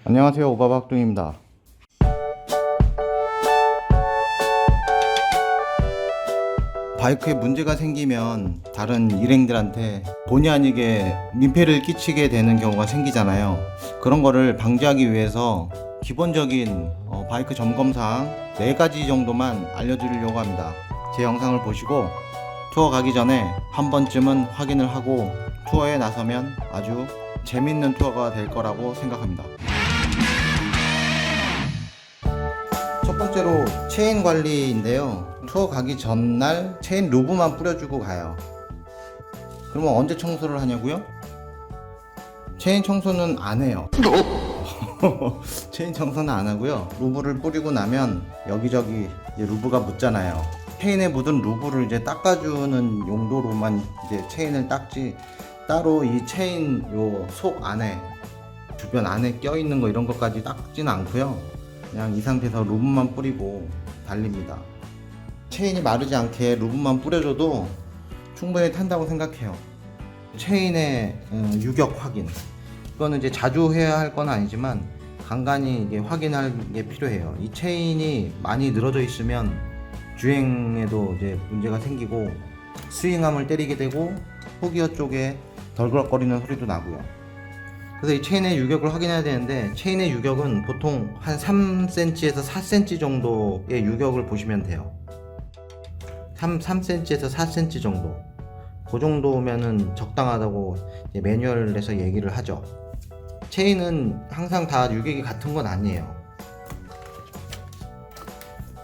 안녕하세요, 오바박둥입니다. 바이크에 문제가 생기면 다른 일행들한테 본의 아니게 민폐를 끼치게 되는 경우가 생기잖아요. 그런 거를 방지하기 위해서 기본적인 바이크 점검사항 4가지 정도만 알려드리려고 합니다. 제 영상을 보시고 투어 가기 전에 한 번쯤은 확인을 하고 투어에 나서면 아주 재밌는 투어가 될 거라고 생각합니다. 첫 번째로 체인 관리인데요. 투어 가기 전날 체인 루브만 뿌려주고 가요. 그러면 언제 청소를 하냐고요? 체인 청소는 안 해요. 체인 청소는 안 하고요. 루브를 뿌리고 나면 여기저기 이제 루브가 묻잖아요. 체인에 묻은 루브를 이제 닦아주는 용도로만 이제 체인을 닦지, 따로 이 체인 요 속 안에 주변 안에 껴있는 거 이런 것까지 닦지는 않고요. 그냥 이 상태에서 루브만 뿌리고 달립니다. 체인이 마르지 않게 루브만 뿌려줘도 충분히 탄다고 생각해요. 체인의 유격 확인, 이거는 이제 자주 해야 할 건 아니지만 간간히 이게 확인할 게 필요해요. 이 체인이 많이 늘어져 있으면 주행에도 이제 문제가 생기고 스윙함을 때리게 되고 후기어 쪽에 덜그럭거리는 소리도 나고요. 그래서 이 체인의 유격을 확인해야 되는데, 체인의 유격은 보통 한 3cm에서 4cm 정도의 유격을 보시면 돼요. 3cm에서 4cm 정도, 그 정도면은 적당하다고 이제 매뉴얼에서 얘기를 하죠. 체인은 항상 다 유격이 같은 건 아니에요.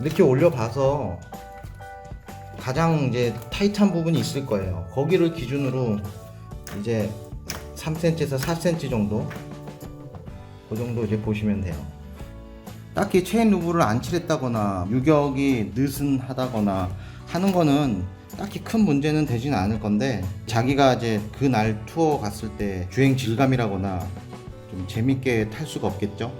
이렇게 올려봐서 가장 이제 타이트한 부분이 있을 거예요. 거기를 기준으로 이제 3cm에서 4cm 정도, 그 정도 이제 보시면 돼요. 딱히 체인 루브를 안 칠했다거나 유격이 느슨하다거나 하는 거는 딱히 큰 문제는 되진 않을 건데, 자기가 이제 그날 투어 갔을 때 주행 질감이라거나 좀 재밌게 탈 수가 없겠죠.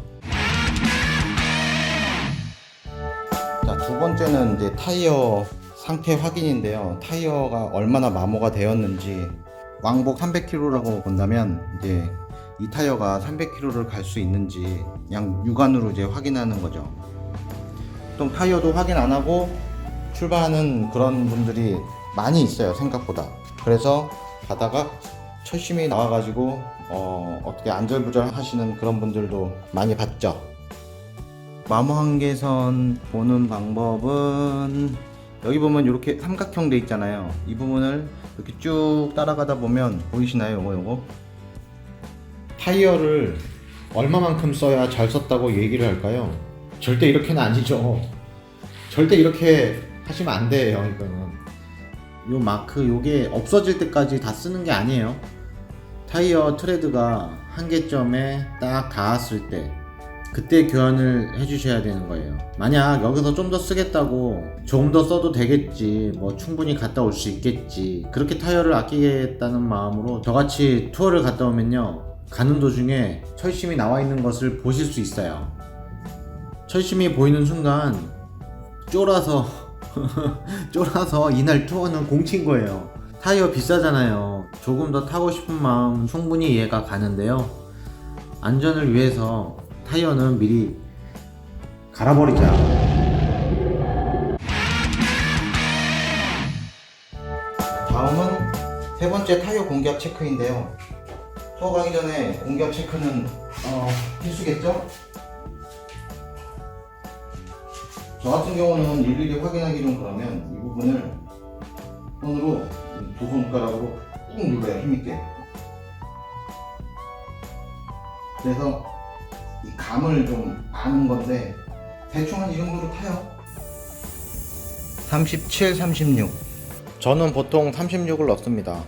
자, 두 번째는 이제 타이어 상태 확인인데요. 타이어가 얼마나 마모가 되었는지, 왕복 300km라고 본다면 이제 이 타이어가 300km를 갈 수 있는지 그냥 육안으로 이제 확인하는 거죠. 또 타이어도 확인 안 하고 출발하는 그런 분들이 많이 있어요, 생각보다. 그래서 가다가 철심히 나와가지고 어떻게 안절부절 하시는 그런 분들도 많이 봤죠. 마모 한계선 보는 방법은, 여기 보면 이렇게 삼각형 돼 있잖아요. 이 부분을 이렇게 쭉 따라가다 보면 보이시나요? 요거 타이어를 얼마만큼 써야 잘 썼다고 얘기를 할까요? 절대 이렇게는 아니죠. 절대 이렇게 하시면 안 돼요. 이거는 요 마크, 요게 없어질 때까지 다 쓰는 게 아니에요. 타이어 트레드가 한계점에 딱 닿았을 때 그때 교환을 해주셔야 되는 거예요. 만약 여기서 좀 더 쓰겠다고 조금 더 써도 되겠지, 뭐 충분히 갔다 올 수 있겠지, 그렇게 타이어를 아끼겠다는 마음으로 저같이 투어를 갔다 오면요, 가는 도중에 철심이 나와 있는 것을 보실 수 있어요. 철심이 보이는 순간 쫄아서 쫄아서 이날 투어는 공친 거예요. 타이어 비싸잖아요. 조금 더 타고 싶은 마음 충분히 이해가 가는데요, 안전을 위해서 타이어는 미리 갈아버리자. 다음은 세 번째 타이어 공기압 체크인데요. 투어 가기 전에 공기압 체크는 필수겠죠? 저 같은 경우는 일일이 확인하기 좀 그러면 이 부분을 손으로, 두 손가락으로 꾹 눌러요, 힘있게. 그래서 이 감을 좀 아는 건데 대충 한 이 정도로 타요. 37, 36. 저는 보통 36을 넣습니다.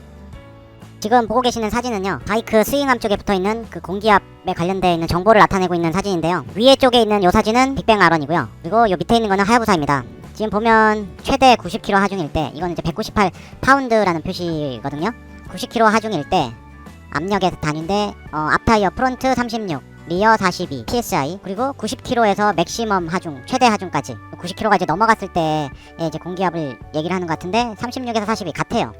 지금 보고 계시는 사진은요, 바이크 스윙암 쪽에 붙어있는 그 공기압에 관련되어 있는 정보를 나타내고 있는 사진인데요, 위에 쪽에 있는 요 사진은 빅뱅 R1이고요 그리고 요 밑에 있는 거는 하야부사입니다. 지금 보면 최대 90km 하중일 때, 이거는 이제 198파운드라는 표시거든요. 90km 하중일 때 압력의 단위인데 앞타이어 프론트 36, 리어 42 PSI, 그리고 90km에서 맥시멈 하중, 최대 하중까지 90km가 이제 넘어갔을 때 이제 공기압을 얘기를 하는 것 같은데 36에서 42 같아요.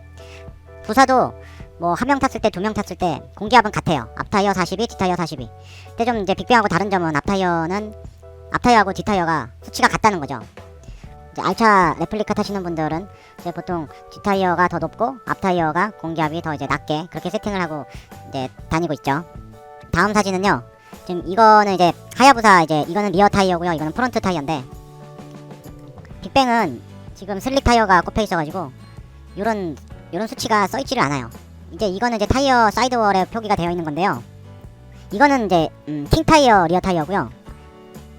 부사도 뭐 한 명 탔을 때, 두 명 탔을 때 공기압은 같아요. 앞타이어 42, 뒷타이어 42. 근데 좀 이제 빅뱅하고 다른 점은 앞타이어하고 뒷타이어가 수치가 같다는 거죠. 이제 알차 레플리카 타시는 분들은 이제 보통 뒷타이어가 더 높고 앞타이어가 공기압이 더 이제 낮게 그렇게 세팅을 하고 이제 다니고 있죠. 다음 사진은요. 지금 이거는 이제 하야부사 이거는 리어 타이어고요. 이거는 프론트 타이어인데 빅뱅은 지금 슬릭 타이어가 꼽혀 있어가지고 요런 수치가 써있지를 않아요. 이제 이거는 이제 타이어 사이드월에 표기가 되어 있는 건데요. 이거는 이제 킹 타이어 리어 타이어고요.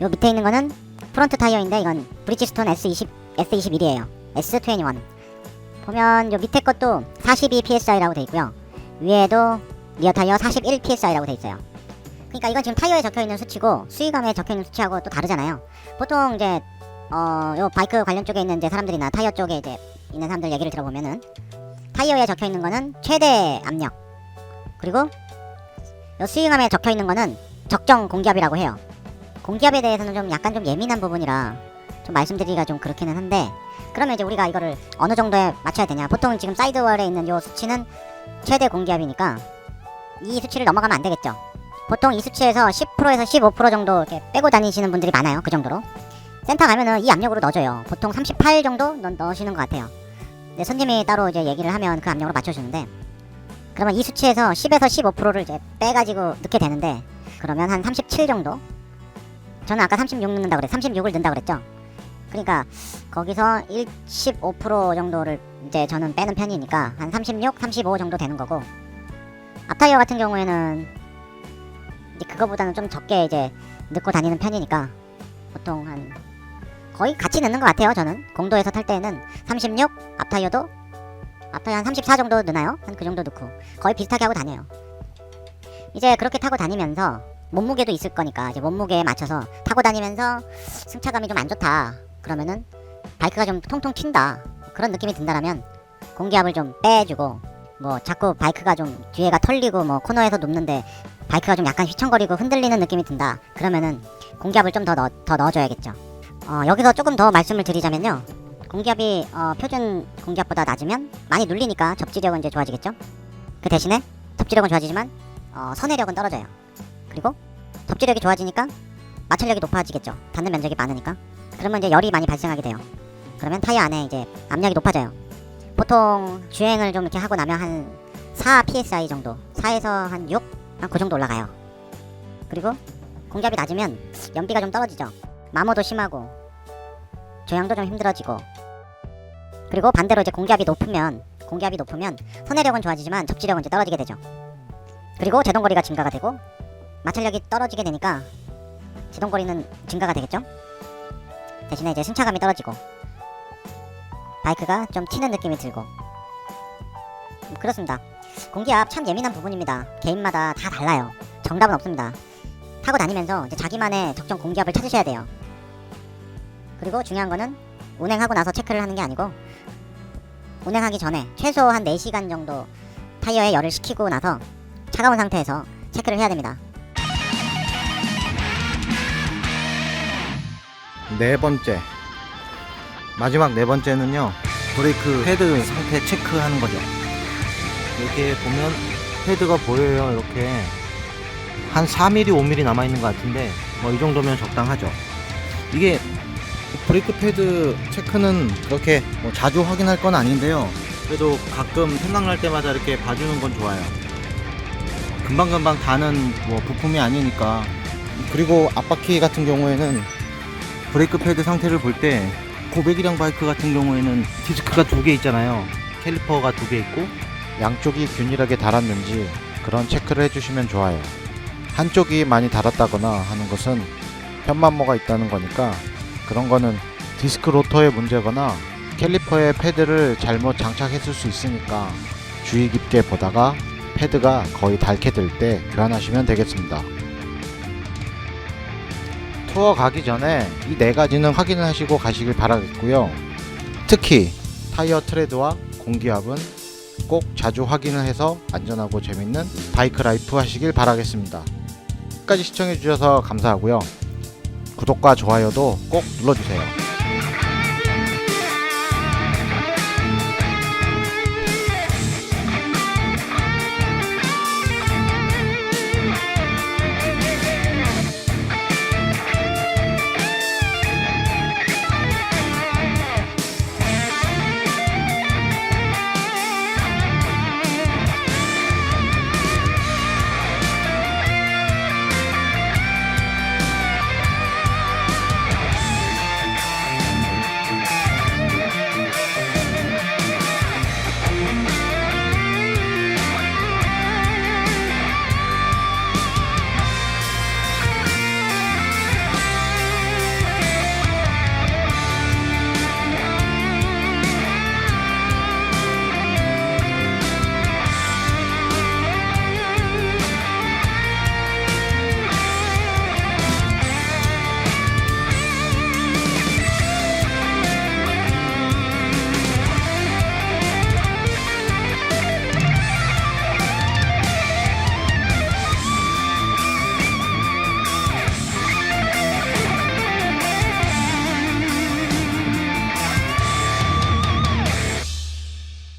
요 밑에 있는 거는 프론트 타이어인데 이건 브리지스톤 S21이에요. S21. 보면 요 밑에 것도 42 PSI라고 돼 있고요. 위에도 리어 타이어 41 PSI라고 돼 있어요. 그러니까 이건 지금 타이어에 적혀 있는 수치고 수위감에 적혀 있는 수치하고 또 다르잖아요. 보통 이제 요 바이크 관련 쪽에 있는 이제 사람들이나 타이어 쪽에 이제 있는 사람들 얘기를 들어보면은 타이어에 적혀 있는 거는 최대 압력, 그리고 요 스윙함에 적혀 있는 거는 적정 공기압이라고 해요. 공기압에 대해서는 좀 약간 좀 예민한 부분이라 좀 말씀드리기가 좀 그렇기는 한데, 그러면 이제 우리가 이거를 어느 정도에 맞춰야 되냐. 보통 지금 사이드월에 있는 요 수치는 최대 공기압이니까 이 수치를 넘어가면 안 되겠죠. 보통 이 수치에서 10%에서 15% 정도 이렇게 빼고 다니시는 분들이 많아요. 그 정도로. 센터 가면은 이 압력으로 넣어줘요. 보통 38 정도 넣으시는 것 같아요. 근데 손님이 따로 이제 얘기를 하면 그 압력으로 맞춰주는데, 그러면 이 수치에서 10에서 15%를 이제 빼가지고 넣게 되는데, 그러면 한 37 정도? 저는 아까 36 넣는다 그랬, 36을 넣는다 그랬죠. 그러니까 거기서 15% 정도를 이제 저는 빼는 편이니까 한 36, 35 정도 되는 거고, 앞타이어 같은 경우에는 이제 그거보다는 좀 적게 이제 넣고 다니는 편이니까 보통 한 거의 같이 넣는 것 같아요. 저는 공도에서 탈 때는 36, 앞타이어 한 34 정도 넣나요? 한 그 정도 넣고 거의 비슷하게 하고 다녀요. 이제 그렇게 타고 다니면서 몸무게도 있을 거니까 이제 몸무게에 맞춰서 타고 다니면서 승차감이 좀 안 좋다 그러면은 바이크가 좀 통통 튄다 그런 느낌이 든다라면 공기압을 좀 빼주고, 뭐 자꾸 바이크가 좀 뒤에가 털리고 뭐 코너에서 눕는데 바이크가 좀 약간 휘청거리고 흔들리는 느낌이 든다 그러면은 공기압을 좀 더 넣어줘야겠죠. 여기서 조금 더 말씀을 드리자면요, 공기압이 표준 공기압보다 낮으면 많이 눌리니까 접지력은 이제 좋아지겠죠. 그 대신에 접지력은 좋아지지만 선회력은 떨어져요. 그리고 접지력이 좋아지니까 마찰력이 높아지겠죠. 닿는 면적이 많으니까. 그러면 이제 열이 많이 발생하게 돼요. 그러면 타이어 안에 이제 압력이 높아져요. 보통 주행을 좀 이렇게 하고 나면 한 4 PSI 정도, 4에서 한 6? 한 그 정도 올라가요. 그리고 공기압이 낮으면 연비가 좀 떨어지죠. 마모도 심하고 조향도 좀 힘들어지고, 그리고 반대로 이제 공기압이 높으면 선회력은 좋아지지만 접지력은 이제 떨어지게 되죠. 그리고 제동거리가 증가가 되고 마찰력이 떨어지게 되니까 제동거리는 증가가 되겠죠. 대신에 이제 승차감이 떨어지고 바이크가 좀 튀는 느낌이 들고, 그렇습니다. 공기압 참 예민한 부분입니다. 개인마다 다 달라요. 정답은 없습니다. 타고 다니면서 이제 자기만의 적정 공기압을 찾으셔야 돼요. 그리고 중요한 거는 운행하고 나서 체크를 하는 게 아니고 운행하기 전에 최소 한 4시간 정도 타이어에 열을 식히고 나서 차가운 상태에서 체크를 해야 됩니다. 네 번째, 마지막 네 번째는요, 브레이크 패드 상태 체크하는 거죠. 이렇게 보면 패드가 보여요. 이렇게 한 4mm, 5mm 남아있는 것 같은데 뭐 이 정도면 적당하죠. 이게 브레이크 패드 체크는 그렇게 뭐 자주 확인할 건 아닌데요, 그래도 가끔 생각날 때마다 이렇게 봐주는 건 좋아요. 금방금방 다는 뭐 부품이 아니니까. 그리고 앞바퀴 같은 경우에는 브레이크 패드 상태를 볼 때 고배기량 바이크 같은 경우에는 디스크가 2개 있잖아요. 캘리퍼가 2개 있고 양쪽이 균일하게 달았는지 그런 체크를 해주시면 좋아요. 한쪽이 많이 달았다거나 하는 것은 편마모가 있다는 거니까, 그런 거는 디스크 로터의 문제거나 캘리퍼에 패드를 잘못 장착했을 수 있으니까 주의 깊게 보다가 패드가 거의 닳게 될 때 교환하시면 되겠습니다. 투어 가기 전에 이 4가지는 확인을 하시고 가시길 바라겠고요. 특히 타이어 트레드와 공기압은 꼭 자주 확인을 해서 안전하고 재밌는 바이크 라이프 하시길 바라겠습니다. 끝까지 시청해 주셔서 감사하고요. 구독과 좋아요도 꼭 눌러주세요.